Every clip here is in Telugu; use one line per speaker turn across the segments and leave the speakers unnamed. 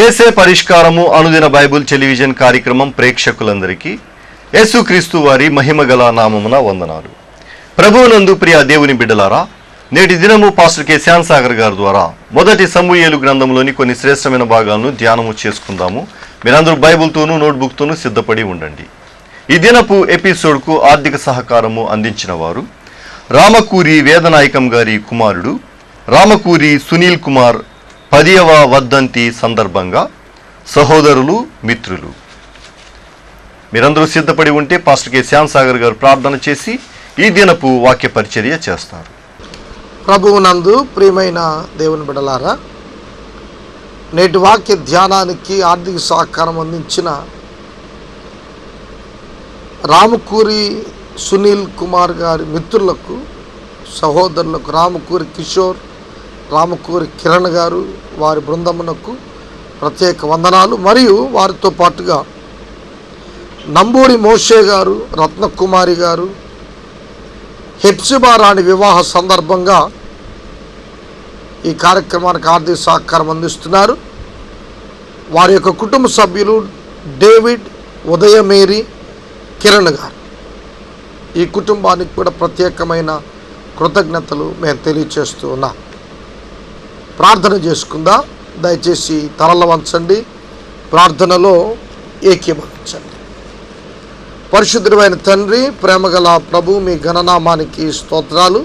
చేసే పరిష్కారము అనుదిన బైబుల్ టెలివిజన్ కార్యక్రమం ప్రేక్షకులందరికీ యేసుక్రీస్తు వారి మహిమగల నామమున వందనాలు. ప్రభువునందు ప్రియ దేవుని బిడ్డలారా, నేటి దినము పాస్టర్ కె శ్యామ్ సాగర్ గారి ద్వారా మొదటి సమూయేలు గ్రంథంలోని కొన్ని శ్రేష్టమైన భాగాలను ధ్యానము చేసుకుందాము. మీరందరూ బైబుల్తోనూ నోట్బుక్తోనూ సిద్ధపడి ఉండండి. ఈ దినపు ఎపిసోడ్కు ఆర్థిక సహకారము అందించిన వారు రామకూరి వేదనాయకం గారి కుమారుడు రామకూరి సునీల్ కుమార్ 10వ వర్ధంతి సందర్భంగా సహోదరులు, మిత్రులు. మీరందరూ సిద్ధపడి ఉంటే పాస్టర్ కె శ్యామ్ సాగర్ గారు ప్రార్థన చేసి ఈ దినపు వాక్య పరిచర్య చేస్తారు.
ప్రభువునందు ప్రియమైన దేవుని బిడ్డలారా, నేటి వాక్య ధ్యానానికి ఆర్థిక సహకారం అందించిన రామకూరి సునీల్ కుమార్ గారి మిత్రులకు, సహోదరులకు, రామకూరి కిషోర్, రామకూరి కిరణ్ గారు, వారి బృందమునకు ప్రత్యేక వందనాలు. మరియు వారితో పాటుగా నంబూరి మోషే గారు, రత్నకుమారి గారు హెప్సిబా రాణి వివాహ సందర్భంగా ఈ కార్యక్రమానికి ఆర్థిక సహకారం అందిస్తున్నారు. వారి యొక్క కుటుంబ సభ్యులు డేవిడ్, ఉదయమేరి, కిరణ్ గారు. ఈ కుటుంబానికి కూడా ప్రత్యేకమైన కృతజ్ఞతలు మేము తెలియచేస్తూ ఉన్నాం. ప్రార్థన చేసుకుందాం. దయచేసి తలలు వంచండి, ప్రార్థనలో ఏకీభవించండి. పరిశుద్ధుడైన తండ్రి, ప్రేమగల ప్రభు, మీ ఘననామానికి స్తోత్రాలు.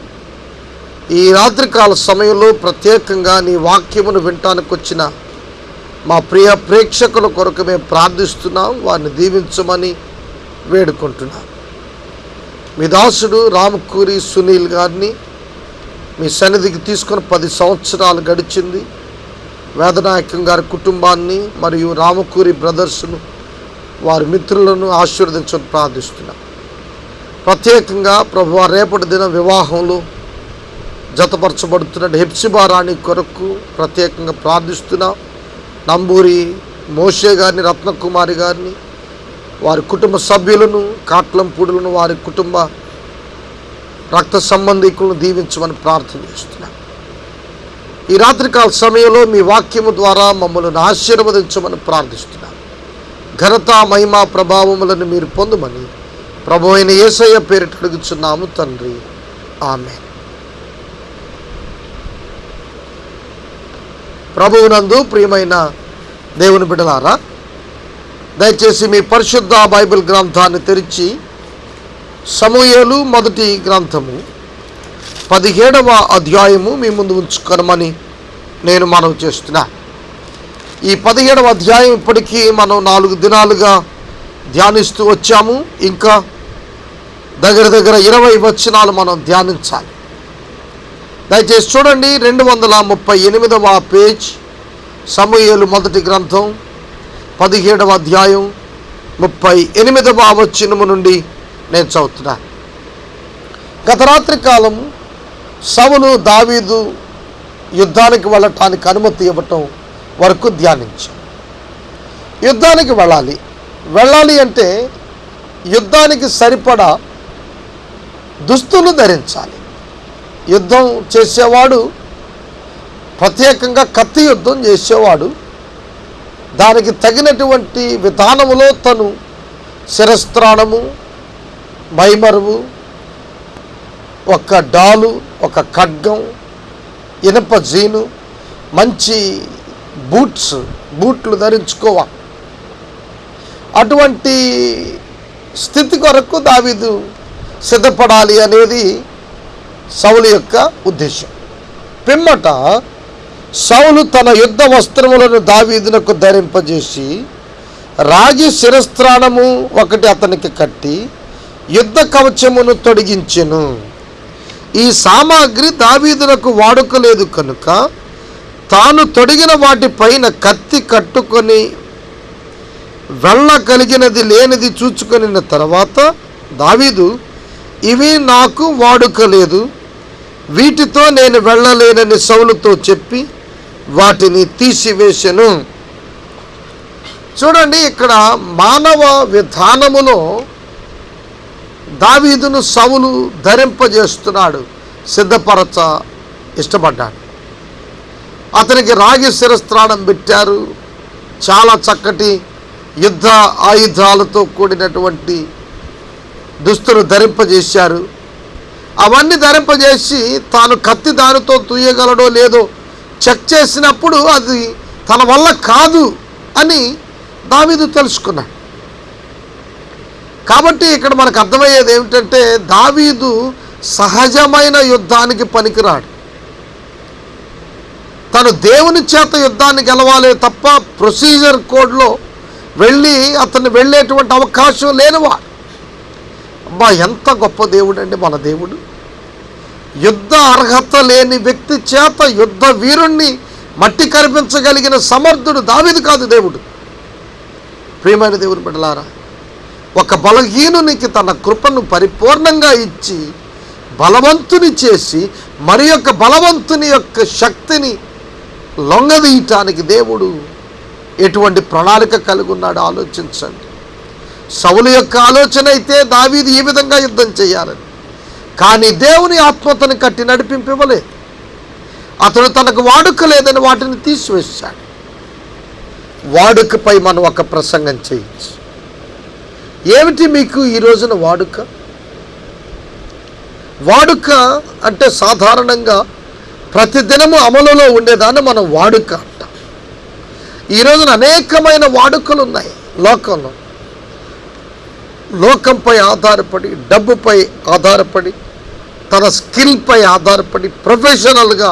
ఈ రాత్రికాల సమయంలో ప్రత్యేకంగా నీ వాక్యమును వినటానికి వచ్చిన మా ప్రియ ప్రేక్షకుల కొరకు మేము ప్రార్థిస్తున్నాం. వారిని దీవించమని వేడుకుంటున్నాం. మీ దాసుడు రామకూరి సునీల్ గారిని మీ సన్నిధికి తీసుకొని 10 సంవత్సరాలు గడిచింది. వేదనాయకం గారి కుటుంబాన్ని మరియు రామకూరి బ్రదర్స్ను, వారి మిత్రులను ఆశీర్వదించని ప్రార్థిస్తున్నాం. ప్రత్యేకంగా ప్రభువా, రేపటి దిన వివాహంలో జతపరచబడుతున్న హెప్సిబా రాణి కొరకు ప్రత్యేకంగా ప్రార్థిస్తున్నాం. నంబూరి మోషే గారిని, రత్నకుమారి గారిని, వారి కుటుంబ సభ్యులను, కాట్లంపూడులను, వారి కుటుంబ రక్త సంబంధికులను దీవించమని ప్రార్థన చేస్తున్నాం. ఈ రాత్రికాల సమయంలో మీ వాక్యము ద్వారా మమ్మల్ని ఆశీర్వదించమని ప్రార్థిస్తున్నాం. ఘనత, మహిమ, ప్రభావములను మీరు పొందమని ప్రభు అయిన యేసయ్య పేరిట అడుగుచున్నాము తండ్రి, ఆమేన్. ప్రభువునందు ప్రియమైన దేవుని బిడ్డలారా, దయచేసి మీ పరిశుద్ధ బైబిల్ గ్రంథాన్ని తెరిచి సమూయేలు మొదటి గ్రంథము 17వ అధ్యాయము మీ ముందు ఉంచుకొనమని నేను మనవి చేస్తున్నా. ఈ 17వ అధ్యాయం ఇప్పటికీ మనం 4 దినాలుగా ధ్యానిస్తూ వచ్చాము. ఇంకా దగ్గర 20 వచనాలు మనం ధ్యానించాలి. దయచేసి చూడండి, 238వ పేజ్, సమూయేలు మొదటి గ్రంథం 17వ అధ్యాయం 38వ వచనము నుండి నేను చదువుతున్నా. గత రాత్రి కాలం సౌలు దావీదు యుద్ధానికి వెళ్ళటానికి అనుమతి ఇవ్వటం వరకు ధ్యానించాం. యుద్ధానికి వెళ్ళాలి అంటే యుద్ధానికి సరిపడా దుస్తులు ధరించాలి. యుద్ధం చేసేవాడు, ప్రత్యేకంగా కత్తి యుద్ధం చేసేవాడు, దానికి తగినటువంటి విధానములో తను శిరస్త్రాణము, మైమరువు, ఒక డాలు, ఒక ఖడ్గం, ఇనప జీను, మంచి బూట్లు ధరించుకోవాలి. అటువంటి స్థితి కొరకు దావీదు సిద్ధపడాలి అనేది సౌలు యొక్క ఉద్దేశం. పిమ్మట సౌలు తన యుద్ధ వస్త్రములను దావీదునకు ధరింపజేసి రాగి శిరస్త్రాణము ఒకటి అతనికి కట్టి యుద్ధ కవచమును తొడిగించెను. ఈ సామాగ్రి దావీదునకు వాడుకలేదు కనుక తాను తొడిగిన వాటిపైన కత్తి కట్టుకొని వెళ్ళగలిగినది లేనిది చూచుకొనిన తర్వాత దావీదు, ఇవి నాకు వాడుకలేదు, వీటితో నేను వెళ్ళలేనని సౌలుతో చెప్పి వాటిని తీసివేసెను. చూడండి, ఇక్కడ మానవ విధానములో దావీదును సౌలు ధరింపజేస్తున్నాడు, సిద్ధపరచ ఇష్టపడ్డాడు. అతనికి రాగి శిరస్త్రాణం పెట్టారు, చాలా చక్కటి యుద్ధ ఆయుధాలతో కూడినటువంటి దుస్తులు ధరింపజేశారు. అవన్నీ ధరింపజేసి తాను కత్తి దానితో తూయగలడో లేదో చెక్ చేసినప్పుడు అది తన వల్ల కాదు అని దావీదు తెలుసుకున్నాడు. కాబట్టి ఇక్కడ మనకు అర్థమయ్యేది ఏమిటంటే దావీదు సహజమైన యుద్ధానికి పనికిరాడు. తను దేవుని చేత యుద్ధాన్ని గెలవాలే తప్ప ప్రొసీజర్ కోడ్లో అతను వెళ్ళేటువంటి అవకాశం లేనివాడు. అబ్బా, ఎంత గొప్ప దేవుడు అండి మన దేవుడు. యుద్ధ అర్హత లేని వ్యక్తి చేత యుద్ధ వీరుణ్ణి మట్టి కనిపించగలిగిన సమర్థుడు దావీదు కాదు దేవుడు. ప్రియమైన దేవుని బిడ్డలారా, ఒక బలహీనునికి తన కృపను పరిపూర్ణంగా ఇచ్చి బలవంతుని చేసి మరి యొక్క బలవంతుని యొక్క శక్తిని లొంగదీయటానికి దేవుడు ఎటువంటి ప్రణాళిక కలిగి ఉన్నాడో ఆలోచించండి. సౌలు యొక్క ఆలోచన అయితే దావీదు ఈ విధంగా యుద్ధం చేయాలని, కానీ దేవుని ఆత్మతను కట్టి నడిపింపలేదు. అతడు తనకు వాడుక లేదని వాటిని తీసివేశాడు. వాడుకపై మనం ఒక ప్రసంగం చేయొచ్చు. ఏమిటి మీకు ఈ రోజున వాడుక? వాడుక అంటే సాధారణంగా ప్రతిదినము అమలులో ఉండేదాన్ని మనం వాడుక అంటాం. ఈ రోజున అనేకమైన వాడుకలు ఉన్నాయి లోకంలో. లోకంపై ఆధారపడి, డబ్బుపై ఆధారపడి, తన స్కిల్పై ఆధారపడి, ప్రొఫెషనల్గా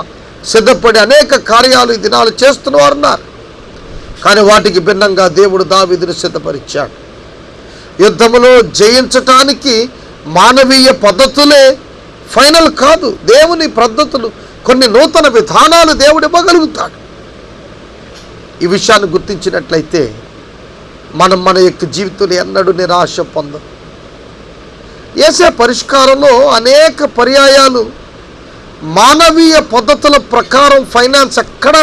సిద్ధపడి అనేక కార్యాలు ఈ దినాలు చేస్తున్నవారు ఉన్నారు. కానీ వాటికి భిన్నంగా దేవుడు దావీదును సిద్ధపరిచాడు. యుద్ధములో జయించటానికి మానవీయ పద్ధతులే ఫైనల్ కాదు. దేవుని పద్ధతులు, కొన్ని నూతన విధానాలు దేవుడు ఇవ్వగలుగుతాడు. ఈ విషయాన్ని గుర్తించినట్లయితే మనం మన యొక్క జీవితంలో ఎన్నడూ నిరాశ పొందం. యేసే పరిష్కారంలో అనేక పర్యాయాలు మానవీయ పద్ధతుల ప్రకారం ఫైనాన్స్ ఎక్కడ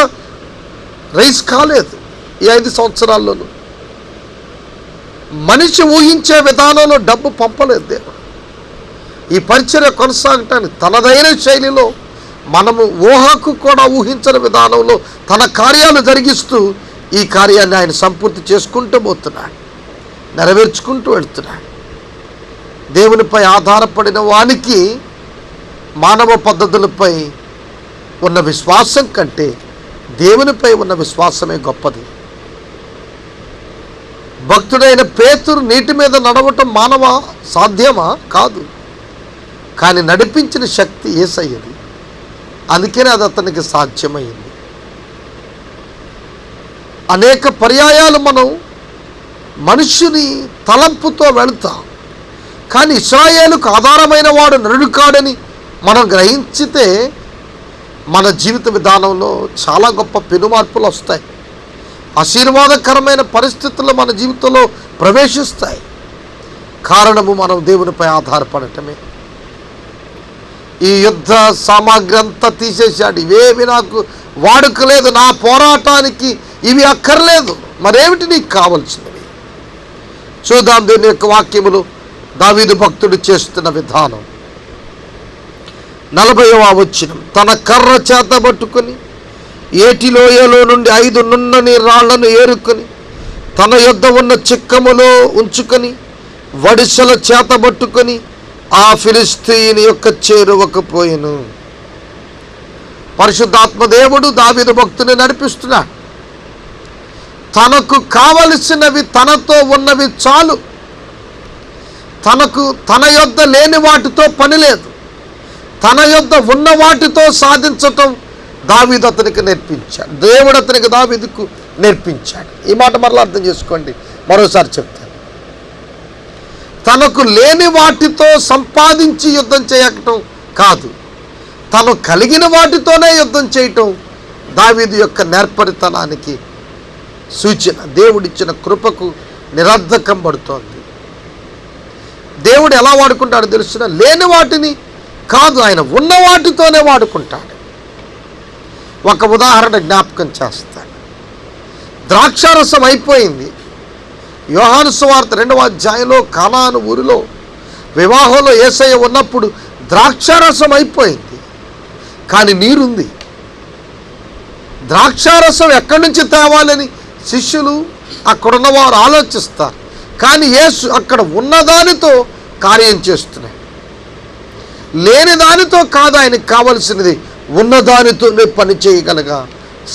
రైజ్ కాలేదు. ఈ 5 సంవత్సరాల్లోనూ మనిషి ఊహించే విధానంలో డబ్బు పంపలేదు దేవుడు. ఈ పరిచర్య కొనసాగటానికి తనదైన శైలిలో, మనము ఊహకు కూడా ఊహించని విధానంలో తన కార్యాలు జరిగిస్తూ ఈ కార్యాన్ని ఆయన సంపూర్తి చేసుకుంటూ పోతున్నాడు, నెరవేర్చుకుంటూ వెళ్తున్నాడు. దేవునిపై ఆధారపడిన వానికి మానవ పద్ధతులపై ఉన్న విశ్వాసం కంటే దేవునిపై ఉన్న విశ్వాసమే గొప్పది. భక్తుడైన పేతురు నీటి మీద నడవటం మానవ సాధ్యమా? కాదు. కానీ నడిపించిన శక్తి యేసయ్యది. అందుకనే అది అతనికి సాధ్యమైంది. అనేక పర్యాయాలు మనం మనుష్యుని తలంపుతో వెళుతాం, కానీ ఇశ్రాయేలుకు ఆధారమైన వాడు నరుడు కాడని మనం గ్రహించితే మన జీవిత విధానంలో చాలా గొప్ప పెనుమార్పులు వస్తాయి. ఆశీర్వాదకరమైన పరిస్థితుల్లో మన జీవితంలో ప్రవేశిస్తాయి. కారణము మనం దేవునిపై ఆధారపడటమే. ఈ యుద్ధ సామాగ్రి అంతా తీసేశాడు. ఇవేమి నాకు వాడుక లేదు, నా పోరాటానికి ఇవి అక్కర్లేదు, మరేమిటి నీకు కావలసినవి? చూద్దాం దేవుని యొక్క వాక్యములు దావీదు భక్తుడు చేస్తున్న విధానం. 40వ వచనం. తన కర్ర చేత పట్టుకొని ఏటిలోయలో నుండి 5 నున్నని రాళ్లను ఏరుకొని తన యొద్ద ఉన్న చిక్కములో ఉంచుకొని వడిసెల చేత పట్టుకొని ఆ ఫిలిష్తీయుని యొక్క చేరువకు పోయెను. పరిశుద్ధాత్మ దేవుడు దావీదు భక్తుని నడిపిస్తున్నాడు. తనకు కావలసినవి, తనతో ఉన్నవి చాలు. తన యొద్ద లేని వాటితో పని లేదు. తన యొద్ద ఉన్న వాటితో సాధించటం దావీదు అతనికి నేర్పించాడు. దేవుడు అతనికి దావీదుకు నేర్పించాడు. ఈ మాట మరలా అర్థం చేసుకోండి, మరోసారి చెప్తాను. తనకు లేని వాటితో సంపాదించి యుద్ధం చేయటం కాదు, తను కలిగిన వాటితోనే యుద్ధం చేయటం దావీదు యొక్క నేర్పరితనానికి సూచన. దేవుడిచ్చిన కృపకు నిరర్ధకం పడుతోంది. దేవుడు ఎలా వాడుకుంటాడో తెలుసిన, లేని వాటిని కాదు, ఆయన ఉన్న వాటితోనే వాడుకుంటాడు. ఒక ఉదాహరణ జ్ఞాపకం చేస్తాను. ద్రాక్షారసం అయిపోయింది. యోహాను సువార్త 2వ అధ్యాయంలో కానాను ఊరిలో వివాహంలో యేసయ్య ఉన్నప్పుడు ద్రాక్షారసం అయిపోయింది, కానీ నీరుంది. ద్రాక్షారసం ఎక్కడి నుంచి తేవాలని శిష్యులు అక్కడున్న వారు ఆలోచిస్తారు, కానీ యేసు అక్కడ ఉన్నదానితో కార్యం చేస్తున్నాడు. లేని దానితో కాదు, ఆయనకు కావలసినది ఉన్నదానితోనే పని చేయగలగా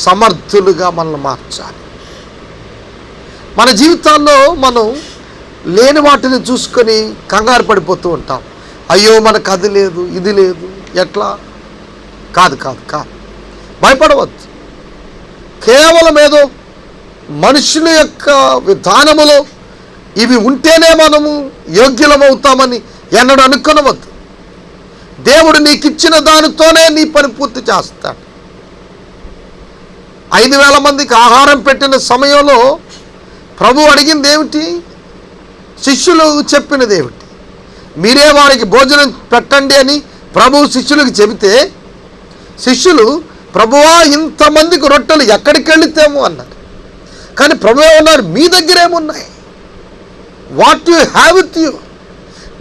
సమర్థులుగా మనల్ని మార్చాలి. మన జీవితాల్లో మనం లేని వాటిని చూసుకొని కంగారు పడిపోతూ ఉంటాం. అయ్యో మనకు అది లేదు, ఇది లేదు, ఎట్లా? కాదు కాదు కాదు, భయపడవద్దు. కేవలం ఏదో మనుషుల యొక్క విధానములో ఇవి ఉంటేనే మనము యోగ్యులమవుతామని ఎన్నడూ అనుకొనవద్దు. దేవుడు నీకు ఇచ్చిన దానితోనే నీ పని పూర్తి చేస్తాడు. 5,000 మందికి ఆహారం పెట్టిన సమయంలో ప్రభు అడిగింది ఏమిటి? శిష్యులు చెప్పినది ఏమిటి? మీరే వారికి భోజనం పెట్టండి అని ప్రభు శిష్యులకు చెబితే శిష్యులు, ప్రభువా ఇంతమందికి రొట్టెలు ఎక్కడికి వెళితేమో అన్నారు. కానీ ప్రభు ఏమన్నారు? మీ దగ్గర ఏమున్నాయి? What you have with you,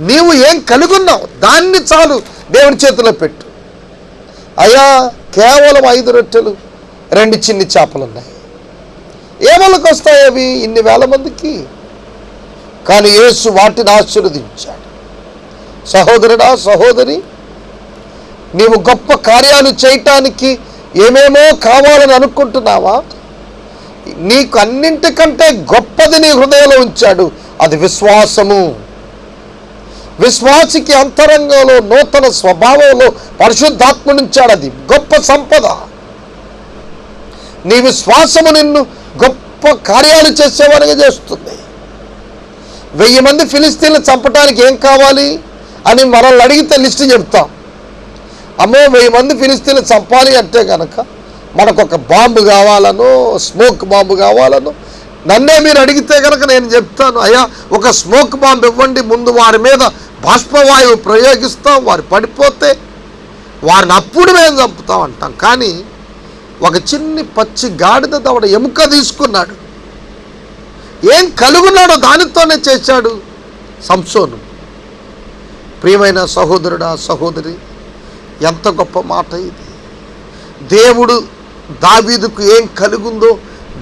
నీవు ఏం కలుగున్నావు దాన్ని చాలు దేవుని చేతిలో పెట్టు. అయ్యా కేవలం 5 రొట్టెలు 2 చిన్ని చేపలు ఉన్నాయి, ఏమలకు వస్తాయి అవి ఇన్ని వేల మందికి? కానీ యేసు వాటిని ఆశీర్వదించాడు. సహోదరుడా, సహోదరి, నీవు గొప్ప కార్యాలు చేయటానికి ఏమేమో కావాలని అనుకుంటున్నావా? నీకు అన్నింటికంటే గొప్పది నీ హృదయంలో ఉంచాడు, అది విశ్వాసము. విశ్వాసికి అంతరంగంలో నూతన స్వభావంలో పరిశుద్ధాత్మ ఉంచాడు, అది గొప్ప సంపద. నీ విశ్వాసము నిన్ను గొప్ప కార్యాలు చేసేవాడిగా చేస్తుంది. 1000 మంది ఫిలిస్తీన్లు చంపడానికి ఏం కావాలి అని మనల్ని అడిగితే లిస్టు చెప్తాం. అమ్మో 1000 మంది ఫిలిస్తీన్లు చంపాలి అంటే కనుక మనకు ఒక బాంబు కావాలనో, స్మోక్ బాంబు కావాలనో, నన్నే మీరు అడిగితే కనుక నేను చెప్తాను, అయ్యా ఒక స్మోక్ బాంబు ఇవ్వండి, ముందు వారి మీద బాష్పవాయువు ప్రయోగిస్తాం, వారు పడిపోతే వారిని అప్పుడు మేము చంపుతాం అంటాం. కానీ ఒక చిన్ని పచ్చి గాడిద దవడ ఎముక తీసుకున్నాడు, ఏం కలుగున్నాడో దానితోనే చేశాడు సంసోను. ప్రియమైన సహోదరుడా, సహోదరి, ఎంత గొప్ప మాట ఇది! దేవుడు దావీదుకు ఏం కలుగుందో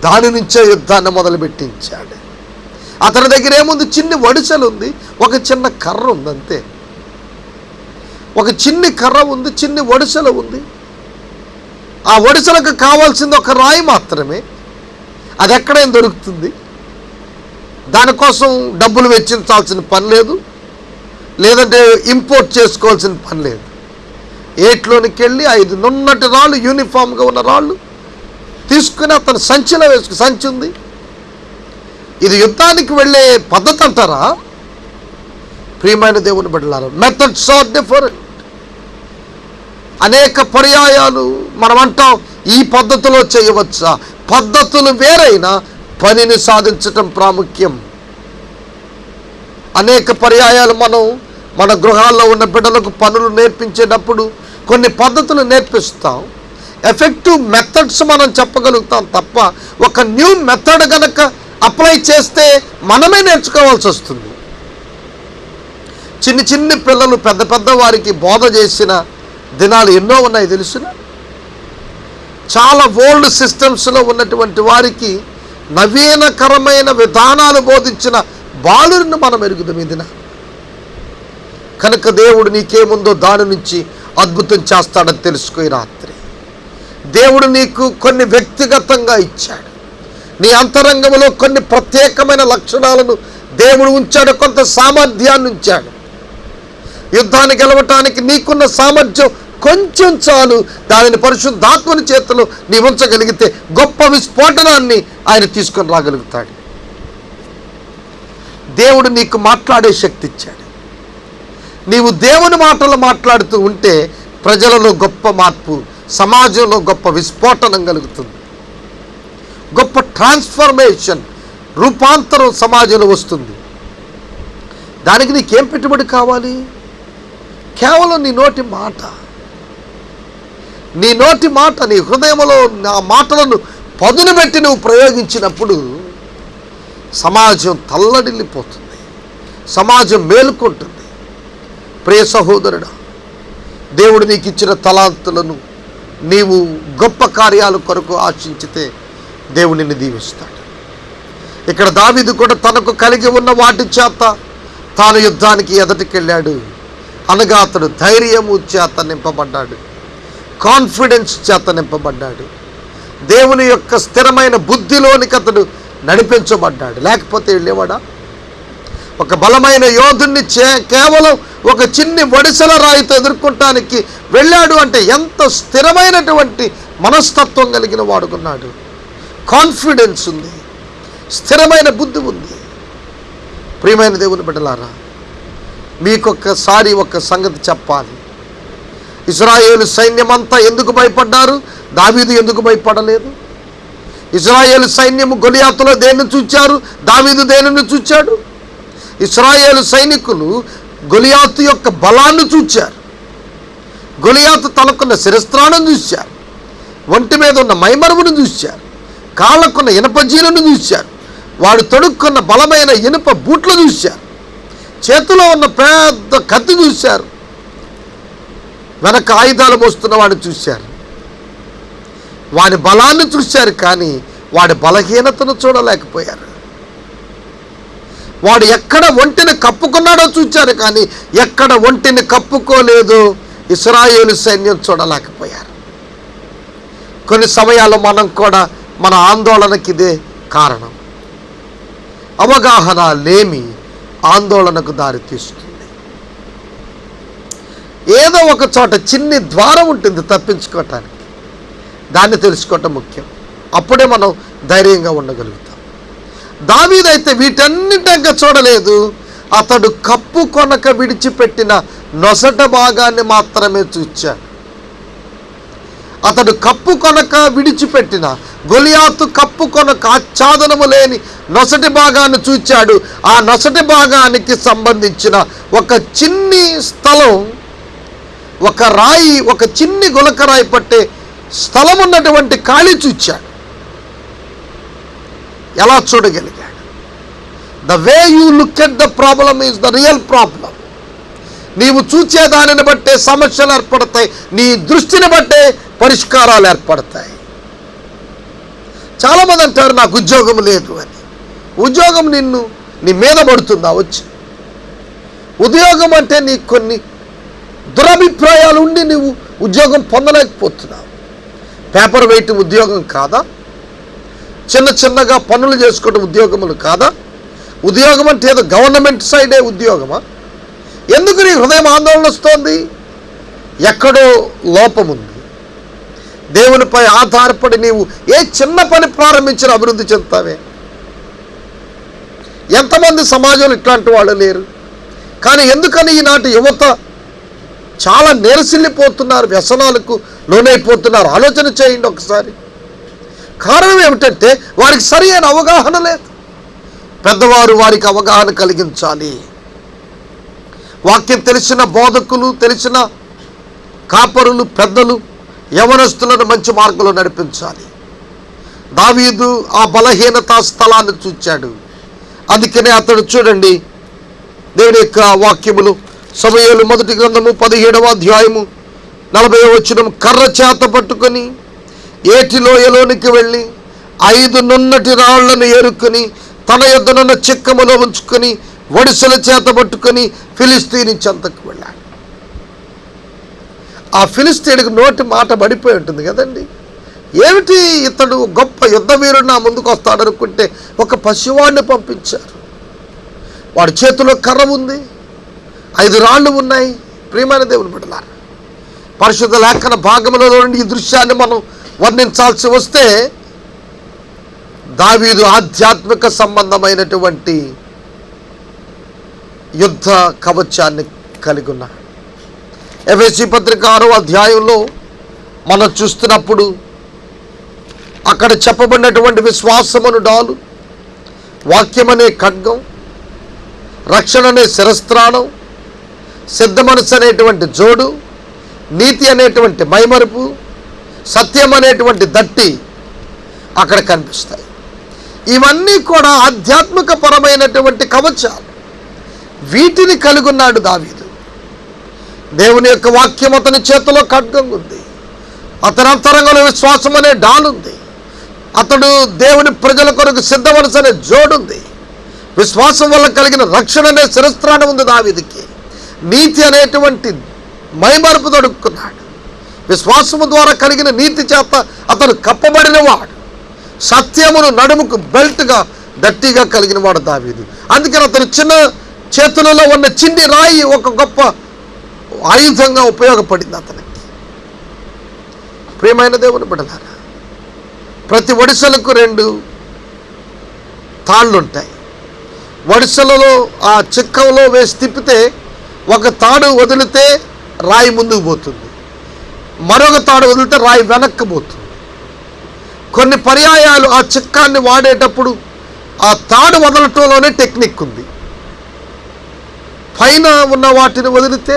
దాని నుంచే యుద్ధాన్ని మొదలుపెట్టించాడు. అతని దగ్గర ఏముంది? చిన్ని వడిసెలు ఉంది, ఒక చిన్న కర్ర ఉంది, అంతే. ఒక చిన్ని కర్ర ఉంది, చిన్ని వడిసెలు ఉంది. ఆ వడిసెలకు కావాల్సింది ఒక రాయి మాత్రమే. అది ఎక్కడైనా దొరుకుతుంది. దానికోసం డబ్బులు వెచ్చించాల్సిన పని లేదు, లేదంటే ఇంపోర్ట్ చేసుకోవాల్సిన పని లేదు. ఏట్లోనికి వెళ్ళి 5 నున్నటి రాళ్ళు, యూనిఫామ్గా ఉన్న రాళ్ళు తీసుకుని అతను సంచిలో వేసుకు, సంచి ఉంది. ఇది యుద్ధానికి వెళ్ళే పద్ధతి అంటారా? ప్రియమైన దేవుని బిడ్డలారా, మెథడ్స్ ఆర్ డిఫరెంట్. అనేక పర్యాయాలు మనం అంటాం ఈ పద్ధతిలో చేయవచ్చా? పద్ధతులు వేరైనా పనిని సాధించటం ప్రాముఖ్యం. అనేక పర్యాయాలు మనం మన గృహాల్లో ఉన్న బిడ్డలకు పనులు నేర్పించేటప్పుడు కొన్ని పద్ధతులు నేర్పిస్తాం. ఎఫెక్టివ్ మెథడ్స్ మనం చెప్పగలుగుతాం తప్ప ఒక న్యూ మెథడ్ కనుక అప్లై చేస్తే మనమే నేర్చుకోవాల్సి వస్తుంది. చిన్ని చిన్ని పిల్లలు పెద్ద పెద్ద వారికి బోధ చేసిన దినాలు ఎన్నో ఉన్నాయి తెలుసునా? చాలా ఓల్డ్ సిస్టమ్స్లో ఉన్నటువంటి వారికి నవీనకరమైన విధానాలు బోధించిన బాలులను మనం ఎరుగుదాం ఈ దిన. కనుక దేవుడు నీకేముందో దాని నుంచి అద్భుతం చేస్తాడని తెలుసుకో. ఈ రాత్రి దేవుడు నీకు కొన్ని వ్యక్తిగతంగా ఇచ్చాడు. నీ అంతరంగంలో కొన్ని ప్రత్యేకమైన లక్షణాలను దేవుడు ఉంచాడు, కొంత సామర్థ్యాన్ని ఉంచాడు. యుద్ధాన్ని గెలవటానికి నీకున్న సామర్థ్యం కొంచెం చాలు. దానిని పరిశుద్ధాత్మని చేతిలో నీ ఉంచగలిగితే గొప్ప విస్ఫోటనాన్ని ఆయన తీసుకొని రాగలుగుతాడు. దేవుడు నీకు మాట్లాడే శక్తి ఇచ్చాడు. నీవు దేవుని మాటలు మాట్లాడుతూ ఉంటే ప్రజలలో గొప్ప మార్పు, సమాజంలో గొప్ప విస్ఫోటనం కలుగుతుంది. గొప్ప ట్రాన్స్ఫర్మేషన్, రూపాంతరం సమాజంలో వస్తుంది. దానికి నీకేం పెట్టుబడి కావాలి? కేవలం నీ నోటి మాట. నీ నోటి మాట, నీ హృదయంలో ఆ మాటలను పదును పెట్టి నువ్వు ప్రయోగించినప్పుడు సమాజం తల్లడిల్లిపోతుంది, సమాజం మేలుకుంటుంది. ప్రియ సహోదరుడా, దేవుడు నీకు ఇచ్చిన తలాంతులను నీవు గొప్ప కార్యాల కొరకు ఆశించితే దేవుడు నిన్ను దీవిస్తాడు. ఇక్కడ దావీదు కూడా తనకు కలిగి ఉన్న వాటి చేత తాను యుద్ధానికి ఎదటికెళ్ళాడు అనగా అతడు ధైర్యము చేత నింపబడ్డాడు, కాన్ఫిడెన్స్ చేత నింపబడ్డాడు, దేవుని యొక్క స్థిరమైన బుద్ధిలోనికి అతడు నడిపించబడ్డాడు. లేకపోతే వెళ్ళేవాడా? ఒక బలమైన యోధుణ్ణి కేవలం ఒక చిన్ని వడిసెల రాయితో ఎదుర్కొంటానికి వెళ్ళాడు అంటే ఎంత స్థిరమైనటువంటి మనస్తత్వం కలిగిన వాడుకున్నాడు. కాన్ఫిడెన్స్ ఉంది, స్థిరమైన బుద్ధి ఉంది. ప్రియమైన దేవుని బిడ్డలారా, మీకొక్కసారి ఒక సంగతి చెప్పాలి. ఇశ్రాయేలు సైన్యమంతా ఎందుకు భయపడ్డారు? దావీదు ఎందుకు భయపడలేదు? ఇశ్రాయేలు సైన్యము గొలియాతులో దేన్ని చూచారు? దావీదు దేనిని చూచాడు? ఇశ్రాయేలు సైనికులు గొలియాతు యొక్క బలాన్ని చూచారు. గొలియాతు తనకున్న శిరస్త్రాణం చూశారు, ఒంటి మీద ఉన్న మైమరువును చూశారు, కాళ్ళకున్న ఇనపజీలను చూశారు, వాడు తొడుక్కున్న బలమైన ఇనుప బూట్లు చూశారు, చేతిలో ఉన్న పెద్ద కత్తి చూశారు, వెనక ఆయుధాలు మోస్తున్న వాడిని చూశారు. వాడి బలాన్ని చూశారు కానీ వాడి బలహీనతను చూడలేకపోయారు. వాడు ఎక్కడ ఒంటిని కప్పుకున్నాడో చూచారు కానీ ఎక్కడ ఒంటిని కప్పుకోలేదో ఇశ్రాయేలు సైన్యం చూడలేకపోయారు. కొన్ని సమయాల్లో మనం కూడా మన ఆందోళనకి ఇదే కారణం. అవగాహన లేమి ఆందోళనకు దారితీస్తుంది. ఏదో ఒక చోట చిన్ని ద్వారం ఉంటుంది తప్పించుకోవటానికి, దాన్ని తెలుసుకోవటం ముఖ్యం. అప్పుడే మనం ధైర్యంగా ఉండగలుగుతాం. దావీదైతే వీటన్నిటిగా చూడలేదు. అతడు కప్పు కొనక విడిచిపెట్టిన నొసట భాగాన్ని మాత్రమే చూచాడు. అతడు కప్పు కొనక విడిచిపెట్టిన, గొలియాతు కప్పు కొనక ఆచ్ఛాదనము లేని నొసటి భాగాన్ని చూచాడు. ఆ నొసటి భాగానికి సంబంధించిన ఒక చిన్ని స్థలం, ఒక రాయి, ఒక చిన్ని గులకరాయి పట్టే స్థలం ఉన్నటువంటి ఖాళీ చూచాడు. ఎలా చూడగలిగాడు? The way you look at the problem is the real problem. నీవు చూచే దానిని బట్టే సమస్యలు ఏర్పడతాయి, నీ దృష్టిని బట్టే పరిష్కారాలు ఏర్పడతాయి. చాలామంది అంటారు నాకు ఉద్యోగం లేదు అని. ఉద్యోగం నీ మీద పడుతుందా వచ్చి? ఉద్యోగం అంటే నీకు కొన్ని దురభిప్రాయాలు ఉండి నువ్వు ఉద్యోగం పొందలేకపోతున్నావు. పేపర్ వెయిట్ ఉద్యోగం కాదా? చిన్న చిన్నగా పనులు చేసుకోవడం ఉద్యోగములు కాదా? ఉద్యోగం అంటే ఏదో గవర్నమెంట్ సైడే ఉద్యోగమా? ఎందుకు నీ హృదయం ఆందోళన వస్తోంది? ఎక్కడో లోపం ఉంది. దేవునిపై ఆధారపడి నీవు ఏ చిన్న పని ప్రారంభించిన అభివృద్ధి చెందుతావే. ఎంతమంది సమాజంలో ఇట్లాంటి వాళ్ళు లేరు? కానీ ఎందుకని ఈనాటి యువత చాలా నీరసిల్లిపోతున్నారు, వ్యసనాలకు లోనైపోతున్నారు? ఆలోచన చేయండి ఒకసారి. కారణం ఏమిటంటే వారికి సరి అయిన అవగాహన లేదు. పెద్దవారు వారికి అవగాహన కలిగించాలి. వాక్యం తెలిసిన బోధకులు, తెలిసిన కాపరులు, పెద్దలు యవనస్తులను మంచి మార్గంలో నడిపించాలి. దావీదు ఆ బలహీనత స్థలాన్ని చూచాడు. అందుకనే అతడు చూడండి, దేవుని యొక్క వాక్యములు సమూయేలు మొదటి గ్రంథము 17వ అధ్యాయము 40వ వచనం, కర్ర చేత పట్టుకొని ఏటిలోయలోనికి వెళ్ళి 5 నున్నటి రాళ్లను ఏరుకొని తన యొద్దనున్న చిక్కములో ఉంచుకొని వడిసెల చేత పట్టుకొని ఫిలిస్తీని చెంతకు వెళ్ళాడు. ఆ ఫిలిస్తీనుడికి నోటి మాట పడిపోయి ఉంటుంది కదండి. ఏమిటి ఇతడు గొప్ప యుద్ధ వీరుడు నా ముందుకు వస్తాడనుకుంటే ఒక పసివాడిని పంపించారు. వాడి చేతిలో కర్ర ఉంది, 5 రాళ్ళు ఉన్నాయి. ప్రియమైన దేవుని బిడ్డలారా, పరిశుద్ధ లేఖన భాగంలో నుండి ఈ దృశ్యాన్ని మనం వర్ణించాల్సి వస్తే దావీదు ఆధ్యాత్మిక సంబంధమైనటువంటి యుద్ధ కవచాన్ని కలిగి ఉన్నాడు. ఎఫెసీ పత్రిక 6వ అధ్యాయంలో మనం చూస్తున్నప్పుడు అక్కడ చెప్పబడినటువంటి విశ్వాసమును డాలు, వాక్యమనే ఖడ్గం, రక్షణ అనే శిరస్త్రాణం, సిద్ధ మనసు అనేటువంటి జోడు, నీతి అనేటువంటి మైమరుపు, సత్యం అనేటువంటి దట్టి అక్కడ కనిపిస్తాయి. ఇవన్నీ కూడా ఆధ్యాత్మిక పరమైనటువంటి కవచాలు. వీటిని కలిగి ఉన్నాడు దావీదు. దేవుని యొక్క వాక్యం అతని చేతిలో ఖడ్గం ఉంది, అతని అంతరంగంలో విశ్వాసం అనే డాలుంది. అతడు దేవుని ప్రజల కొరకు సిద్ధమనసు అనే జోడుంది. విశ్వాసం వల్ల కలిగిన రక్షణ అనే శిరస్త్రాణం ఉంది దావీదుకి. నీతి అనేటువంటి మైమరుపు తొడుక్కున్నాడు. విశ్వాసము ద్వారా కలిగిన నీతి చేత అతను కప్పబడినవాడు. సత్యమును నడుముకు బెల్ట్గా గట్టిగా కలిగిన వాడు దావీదు. అందుకని అతను చిన్న చేతులలో ఉన్న చిన్ని రాయి ఒక గొప్ప ఆయుధంగా ఉపయోగపడింది అతనికి. ప్రియమైన దేవుని బిడ్డలారా, ప్రతి ఒడిసెలకు 2 తాళ్ళు ఉంటాయి. ఒడిసెలలో ఆ చిక్కంలో వేసి తిప్పితే ఒక తాడు వదిలితే రాయి ముందుకు పోతుంది, మరొక తాడు వదిలితే రాయి వెనక్కి పోతుంది. కొన్ని పర్యాయాలు ఆ చిక్కాన్ని వాడేటప్పుడు ఆ తాడు వదలటంలోనే టెక్నిక్ ఉంది. పైన ఉన్న వాటిని వదిలితే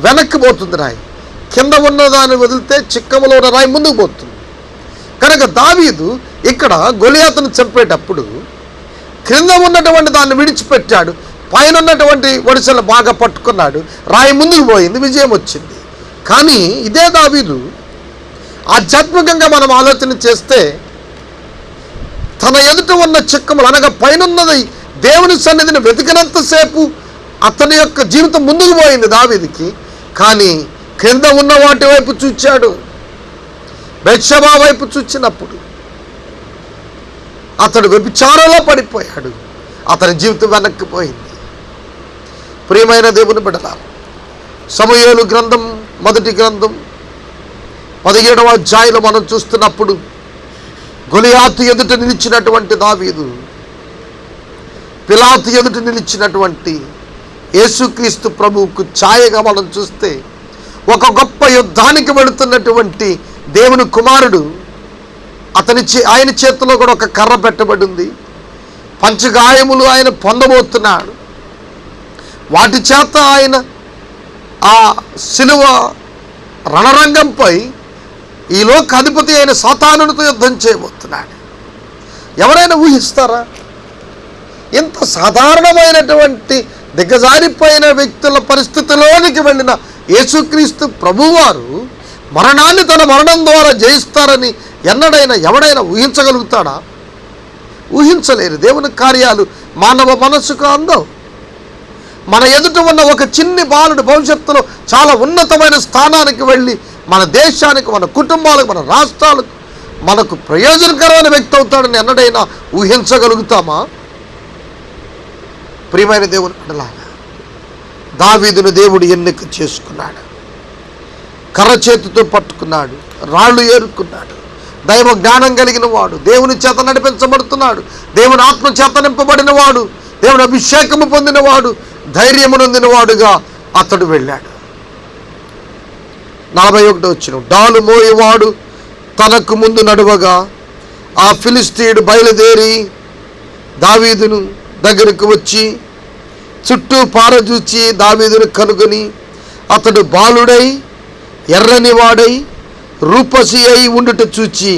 వెనక్కి పోతుంది రాయి, కింద ఉన్న దాన్ని వదిలితే చిక్కములో ఉన్న రాయి ముందుకు పోతుంది. కనుక దావీదు ఇక్కడ గొలియాతును చంపేటప్పుడు క్రింద ఉన్నటువంటి దాన్ని విడిచిపెట్టాడు, పైన ఉన్నటువంటి ఒడిసెలు బాగా పట్టుకున్నాడు, రాయి ముందుకు పోయింది, విజయం వచ్చింది. కానీ ఇదే దావీదు ఆధ్యాత్మికంగా మనం ఆలోచన చేస్తే తన ఎదుట ఉన్న చిక్కములు అనగా పైనన్నది దేవుని సన్నిధిని వెతికినంతసేపు అతని యొక్క జీవితం ముందుకు పోయింది దావీదుకి. కానీ క్రింద ఉన్న వాటి వైపు చూచాడు. బెత్షెబా వైపు చూచినప్పుడు అతడు వ్యభిచారంలో పడిపోయాడు, అతని జీవితం వెనక్కిపోయింది. ప్రియమైన దేవుని బిడ్డలారా, సమూయేలు గ్రంథం మొదటి గ్రంథం 17వ అధ్యాయంలో మనం చూస్తున్నప్పుడు గొలియాతు ఎదుట నిలిచినటువంటి దావీదు పిలాతు ఎదుట నిలిచినటువంటి యేసుక్రీస్తు ప్రభువుకు ఛాయగా మనం చూస్తే ఒక గొప్ప యుద్ధానికి వెళుతున్నటువంటి దేవుని కుమారుడు ఆయన చేతిలో కూడా ఒక కర్ర పెట్టబడింది. పంచగాయములు ఆయన పొందబోతున్నాడు. వాటి చేత ఆయన ఆ శిలువ రణరంగంపై ఈ లోక అధిపతి అయిన సాతానునితో యుద్ధం చేయబోతున్నాడు. ఎవరైనా ఊహిస్తారా? ఇంత సాధారణమైనటువంటి దిగజారిపోయిన వ్యక్తుల పరిస్థితిలోనికి వెళ్ళిన యేసుక్రీస్తు ప్రభువారు మరణాన్ని తన మరణం ద్వారా జయిస్తారని ఎన్నడైనా ఎవడైనా ఊహించగలుగుతాడా? ఊహించలేరు. దేవుని కార్యాలు మానవ మనస్సుకు అందవు. మన ఎదుట ఉన్న ఒక చిన్ని బాలుడు భవిష్యత్తులో చాలా ఉన్నతమైన స్థానానికి వెళ్ళి మన దేశానికి, మన కుటుంబాలకు, మన రాష్ట్రాలకు మనకు ప్రయోజనకరమైన వ్యక్తి అవుతాడని ఎన్నడైనా ఊహించగలుగుతామా? ప్రియమైన దేవుని బిడ్డలారా, దావీదును దేవుడు ఎన్నిక చేసుకున్నాడు. కర్ర చేతితో పట్టుకున్నాడు, రాళ్ళు ఏరుకున్నాడు. దైవ జ్ఞానం కలిగిన వాడు, దేవుని చేత నడిపించబడుతున్నాడు, దేవుని ఆత్మ చేత నింపబడిన వాడు, దేవుని అభిషేకము పొందినవాడు, ధైర్యము నొందినవాడుగా అతడు వెళ్ళాడు. 41వ వచనం, డాలు మోయేవాడు తనకు ముందు నడువగా ఆ ఫిలిస్తీయుడు బయలుదేరి దావీదును దగ్గరకు వచ్చి చుట్టూ పారజూచి దావీదును కనుగొని అతడు బాలుడై ఎర్రని వాడై రూపసి అయి ఉండుట చూచి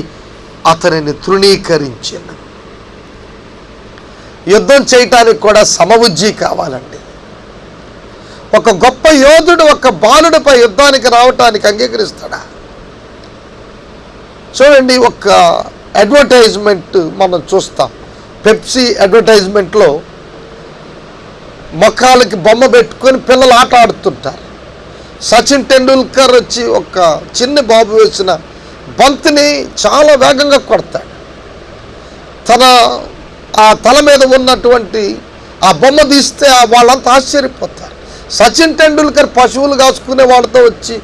అతనిని తృణీకరించాను. యుద్ధం చేయటానికి కూడా సమబుద్ధి కావాలండి. ఒక గొప్ప యోధుడు ఒక బాలుడిపై యుద్ధానికి రావటానికి అంగీకరిస్తాడా? చూడండి, ఒక అడ్వర్టైజ్మెంట్ మనం చూస్తాం. పెప్సీ అడ్వర్టైజ్మెంట్లో మొఖాలకి బొమ్మ పెట్టుకొని పిల్లలు ఆట ఆడుతుంటారు. సచిన్ టెండూల్కర్ వచ్చి ఒక చిన్న బాబు వేసిన బంతిని చాలా వేగంగా కొడతాడు. ఆ తల మీద ఉన్నటువంటి ఆ బొమ్మ తీస్తే వాళ్ళంతా ఆశ్చర్యపోతారు. సచిన్ టెండూల్కర్ పశువులు కాసుకునే వాళ్ళతో వచ్చి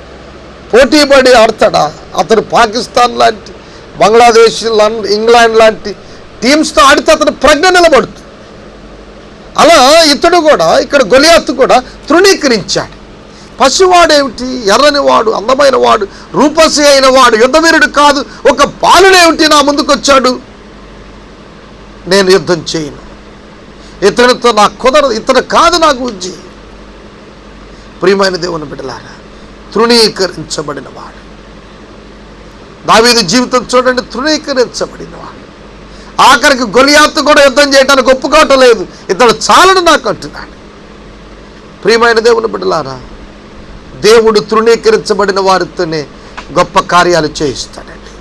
పోటీపడి ఆడతాడా? అతను పాకిస్తాన్ లాంటి, బంగ్లాదేశ్, ఇంగ్లాండ్ లాంటి టీమ్స్తో ఆడితే అతను ప్రజ్ఞ నిలబడుతుంది. అలా ఇతడు కూడా, ఇక్కడ గొలియాతు కూడా తృణీకరించాడు. పసివాడేమిటి, ఎర్రని వాడు, అందమైన వాడు, రూపసి అయిన వాడు, యుద్ధవీరుడు కాదు, ఒక బాలుడేమిటి నా ముందుకు వచ్చాడు, నేను యుద్ధం చేయను, ఇతనితో నాకు కుదరదు, ఇతడు కాదు నాకు ఉజ్జి. ప్రియమైన దేవుని బిడ్డలారా, తృణీకరించబడిన వాడు దావీదు జీవితం చూడండి, తృణీకరించబడిన వాడు. ఆఖరికి గొలియాతు కూడా యుద్ధం చేయడానికి ఒప్పుకోవటం లేదు, ఇతడు చాలని నాకు అంటున్నాడు. ప్రియమైన దేవుని బిడ్డలారా, దేవుడు తృణీకరించబడిన వారితోనే గొప్ప కార్యాలు చేయిస్తాడండి.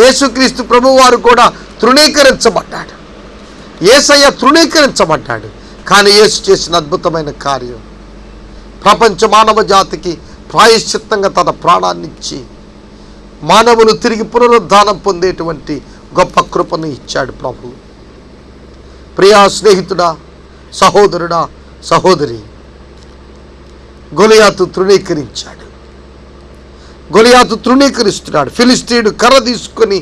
యేసుక్రీస్తు ప్రభువారు కూడా తృణీకరించబడ్డాడు. యేసయ్య తృణీకరించబడ్డాడు. కానీ యేసు చేసిన అద్భుతమైన కార్యం, ప్రపంచ మానవ జాతికి ప్రాయశ్చిత్తంగా తన ప్రాణాన్నిచ్చి మానవులు తిరిగి పునరుద్ధానం పొందేటువంటి గొప్ప కృపను ఇచ్చాడు ప్రభు. ప్రియా స్నేహితుడా, సహోదరుడా, సహోదరి, గొలియాతు తృణీకరించాడు. గొలియాతు తృణీకరిస్తున్నాడు. ఫిలిస్తీయుడు కర్ర తీసుకొని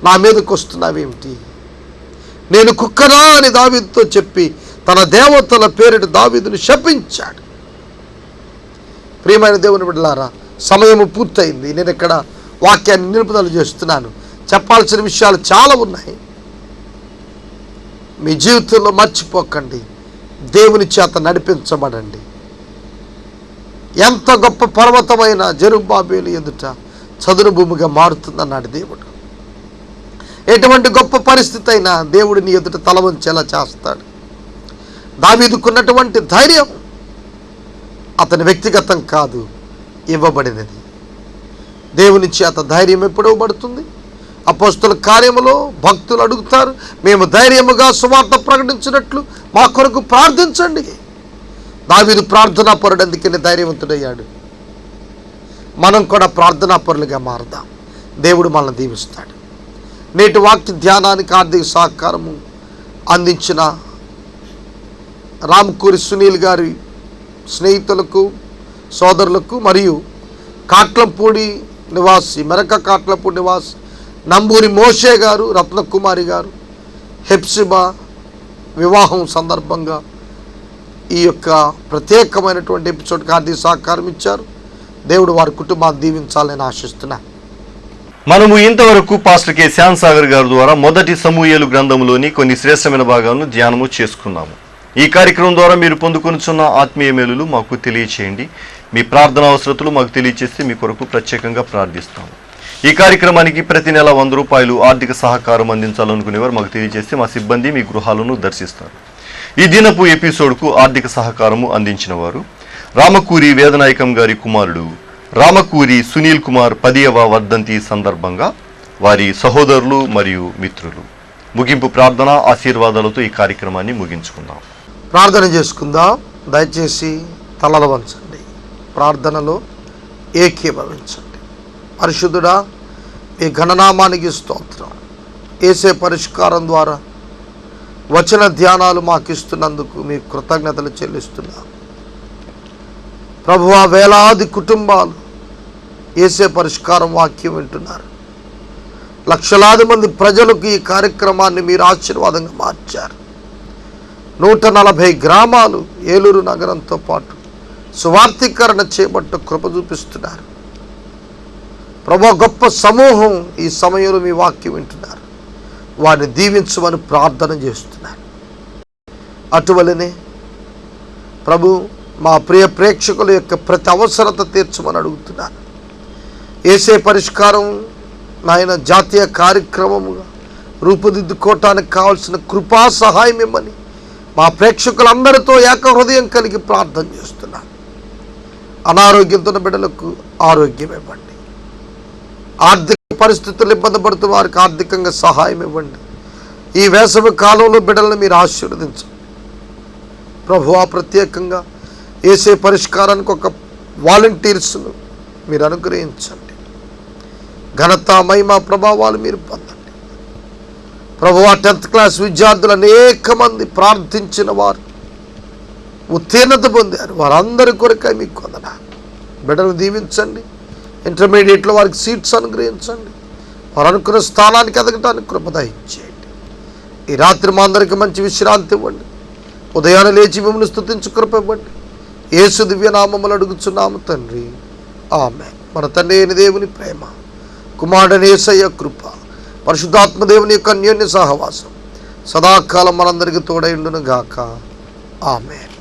నా మీదకు వస్తున్నావేమిటి, నేను కుక్కనా అని దావీదుతో చెప్పి తన దేవతల పేరిట దావీదును శపించాడు. ప్రియమైన దేవుని బిడ్డలారా, సమయము పూర్తయింది. నేను ఇక్కడ వాక్యాన్ని నిలుపుదల చేస్తున్నాను. చెప్పాల్సిన విషయాలు చాలా ఉన్నాయి. మీ జీవితంలో మర్చిపోకండి, దేవుని చేత నడిపించబడండి. ఎంత గొప్ప పర్వతమైన జెరుబ్బాబేలు ఎదుట చదును భూమిగా మారుతుందన్నాడు దేవుడు. ఎటువంటి గొప్ప పరిస్థితి అయినా దేవుడిని ఎదుట తల వంచేలా చేస్తాడు. దావీదుకున్నటువంటి ధైర్యం అతని వ్యక్తిగతం కాదు, ఇవ్వబడినది. దేవుని చేత ధైర్యం ఎప్పుడు ఇవ్వబడుతుంది? అపోస్తల కార్యములో భక్తులు అడుగుతారు, మేము ధైర్యముగా సువార్త ప్రకటించినట్లు మా కొరకు ప్రార్థించండి. దావీదు ప్రార్థనా పరుడు, అందుకని ధైర్యవంతుడయ్యాడు. మనం కూడా ప్రార్థనా పరులుగా మారదాం. దేవుడు మనల్ని దీవిస్తాడు. నేటి వాక్య ధ్యానానికి ఆర్థిక సహకారము అందించిన రామకూరి సునీల్ గారి స్నేహితులకు, సోదరులకు, మరియు కాట్లంపూడి నివాసి, మెరక కాట్లంపూడి నివాసి నంబూరి మోషే గారు, రత్నకుమారి గారు హెప్సిబా వివాహం సందర్భంగా ఈ యొక్క ప్రత్యేకమైనటువంటి ఎపిసోడ్కి ఆర్థిక సహకారం ఇచ్చారు. దేవుడు వారి కుటుంబాన్ని దీవించాలని ఆశిస్తున్నాను.
మనము ఇంతవరకు పాస్టర్ కె శ్యామ్ సాగర్ గారి ద్వారా మొదటి సమూయేలు గ్రంథంలోని కొన్ని శ్రేష్టమైన భాగాలను ధ్యానము చేసుకున్నాము. ఈ కార్యక్రమం ద్వారా మీరు పొందుకొనుచున్న ఆత్మీయ మేలులు మాకు తెలియచేయండి. మీ ప్రార్థన అవసరతలు మాకు తెలియచేస్తే మీ కొరకు ప్రత్యేకంగా ప్రార్థిస్తాము. ఈ కార్యక్రమానికి ప్రతి నెల 100 రూపాయలు ఆర్థిక సహకారం అందించాలనుకునేవారు మాకు తెలియజేస్తే మా సిబ్బంది మీ గృహాలను దర్శిస్తారు. ఈ దినపు ఎపిసోడ్కు ఆర్థిక సహకారము అందించిన వారు రామకూరి వేదనాయకం గారి కుమారుడు రామకూరి సునీల్ కుమార్ 10వ వర్ధంతి సందర్భంగా వారి సహోదరులు మరియు మిత్రులు. ముగింపు ప్రార్థన ఆశీర్వాదాలతో ఈ కార్యక్రమాన్ని ముగించుకుందాం.
ప్రార్థన చేసుకుందాం. దయచేసి తలలు వంచండి, ప్రార్థనలో ఏకీభవించండి. పరిశుద్ధుడా, మీ ఘననామానికి స్తోత్రం. యేసే పరిష్కారం ద్వారా వచన ధ్యానాలు మాకు ఇస్తున్నందుకు మీ కృతజ్ఞతలు చెల్లిస్తున్నాం. ప్రభువా, వేలాది కుటుంబాలు యేసే పరిష్కారం వాక్యం వింటున్నారు. లక్షలాది మంది ప్రజలకు ఈ కార్యక్రమాన్ని మీరు ఆశీర్వాదంగా మార్చారు. 140 గ్రామాలు ఏలూరు నగరంతో పాటు సువార్థీకరణ చేపట్టు కృప చూపిస్తున్నారు. ప్రభు, గొప్ప సమూహం ఈ సమయంలో మీ వాక్యం వింటున్నారు. వారిని దీవించమని ప్రార్థన చేస్తున్నారు. అటువలనే ప్రభు, మా ప్రియ ప్రేక్షకుల యొక్క ప్రతి అవసరత తీర్చమని అడుగుతున్నాను. యేసే పరిష్కారం నాయన జాతీయ కార్యక్రమముగా రూపుదిద్దుకోవటానికి కావాల్సిన కృపా సహాయం ఇమ్మని మా ప్రేక్షకులందరితో ఏకహృదయం కలిగి ప్రార్థన చేస్తున్నాను. అనారోగ్యంతో ఉన్న బిడ్డలకు ఆరోగ్యం ఇవ్వండి. ఆర్థిక పరిస్థితులు ఇబ్బంది పడుతున్న వారికి ఆర్థికంగా సహాయం ఇవ్వండి. ఈ వేసవి కాలంలో బిడ్డలను మీరు ఆశీర్వదించండి. ప్రభువా, ప్రత్యేకంగా యేసే పరిష్కారానికి ఒక వాలంటీర్స్ను మీరు అనుగ్రహించండి. ఘనత, మహిమ, ప్రభావాలు మీరు పొందండి. ప్రభువా, 10th క్లాస్ విద్యార్థులు అనేక మంది ప్రార్థించిన వారు ఉత్తీర్ణత పొందారు. వారందరి కొరకై మీకు వందనాలు. బిడ్డను దీవించండి. ఇంటర్మీడియట్లో వారికి సీట్స్ అనుగ్రహించండి. వారు అనుకున్న స్థానానికి ఎదగటానికి కృప దయచేయండి. ఈ రాత్రి మా అందరికీ మంచి విశ్రాంతి ఇవ్వండి. ఉదయాన్నే లేచి మిమ్మల్ని స్తుతించు కృప ఇవ్వండి. యేసు దివ్యనామములు అడుగుచున్నాము తండ్రి, ఆమేన్. మన తండ్రి అయిన దేవుని ప్రేమ, కుమారుడైన యేసయ్య కృప, పరిశుద్ధాత్మ దేవుని యొక్క అన్యోన్య సహవాసం సదాకాలం మనందరికీ తోడైండును గాక. ఆమేన్.